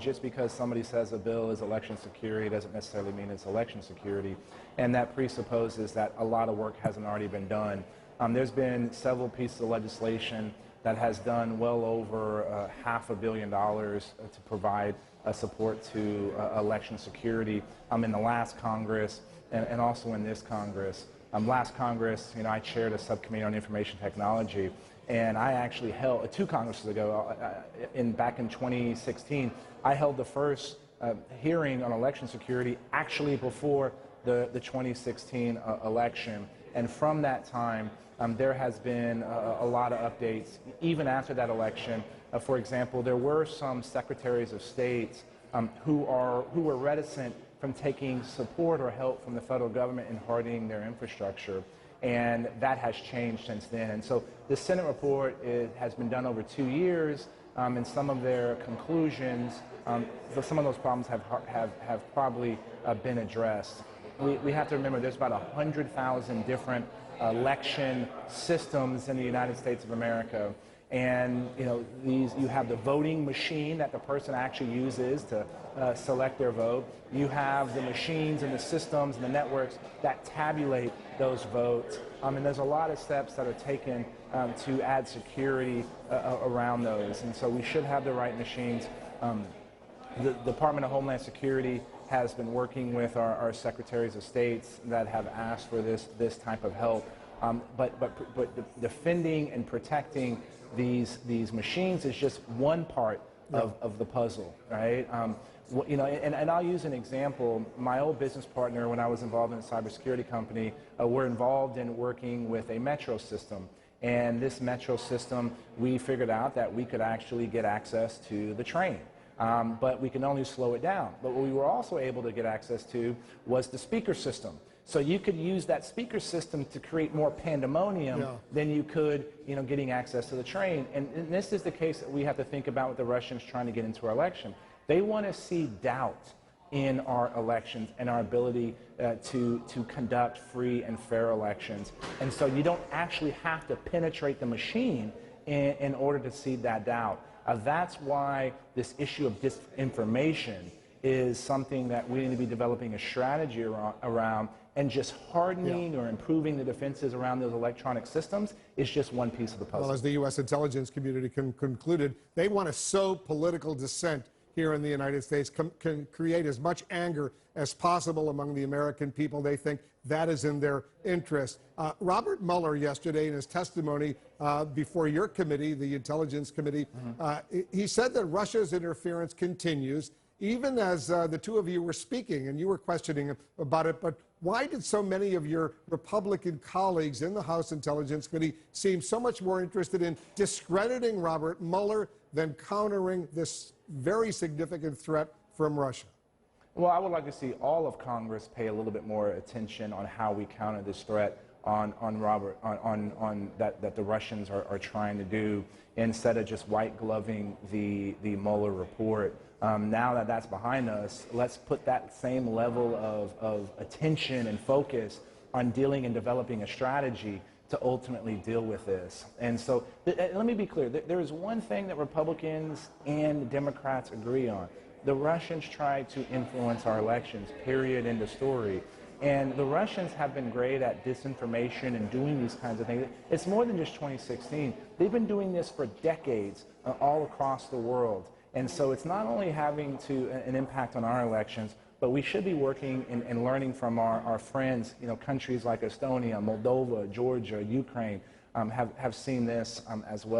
just because somebody says a bill is election security doesn't necessarily mean it's election security, and that presupposes that a lot of work hasn't already been done. There's been several pieces of legislation that has done well over $500 million to provide support to election security in the last Congress and also in this Congress. Last Congress, I chaired a subcommittee on information technology, and I actually held, 2 Congresses ago, back in 2016, I held the first hearing on election security actually before the 2016 election. And from that time, there has been a lot of updates, even after that election. For example, there were some secretaries of state who were reticent from taking support or help from the federal government in hardening their infrastructure. And that has changed since then. And so the Senate report has been done over 2 years, and some of their conclusions, some of those problems have probably been addressed. We have to remember there's about 100,000 different election systems in the United States of America. And you have the voting machine that the person actually uses to select their vote. You have the machines and the systems and the networks that tabulate those votes. And there's a lot of steps that are taken to add security around those. And so we should have the right machines. The Department of Homeland Security has been working with our secretaries of states that have asked for this type of help. But defending and protecting these machines is just one part of the puzzle, right? And I'll use an example. My old business partner, when I was involved in a cybersecurity company, we're involved in working with a metro system. And this metro system, we figured out that we could actually get access to the train. But we can only slow it down. But what we were also able to get access to was the speaker system. So you could use that speaker system to create more pandemonium than you could, getting access to the train. And this is the case that we have to think about with the Russians trying to get into our election. They want to see doubt in our elections and our ability to conduct free and fair elections. And so you don't actually have to penetrate the machine in order to see that doubt. That's why this issue of disinformation is something that we need to be developing a strategy around, and just hardening or improving the defenses around those electronic systems is just one piece of the puzzle. Well, as the U.S. intelligence community concluded, they want to sow political dissent here in the United States, can create as much anger as possible among the American people. They think that is in their interest. Robert Mueller yesterday in his testimony before your committee, the Intelligence Committee, he said that Russia's interference continues, even as the two of you were speaking and you were questioning about it. But why did so many of your Republican colleagues in the House Intelligence Committee seem so much more interested in discrediting Robert Mueller than countering this very significant threat from Russia? Well, I would like to see all of Congress pay a little bit more attention on how we counter this threat on that the Russians are trying to do, instead of just white gloving the Mueller report. Now that that's behind us, let's put that same level of attention and focus on dealing and developing a strategy to ultimately deal with this. And so let me be clear. There is one thing that Republicans and Democrats agree on. The Russians tried to influence our elections, period, end of story. And the Russians have been great at disinformation and doing these kinds of things. It's more than just 2016. They've been doing this for decades all across the world. And so it's not only having an impact on our elections, but we should be working and learning from our friends, countries like Estonia, Moldova, Georgia, Ukraine have seen this as well.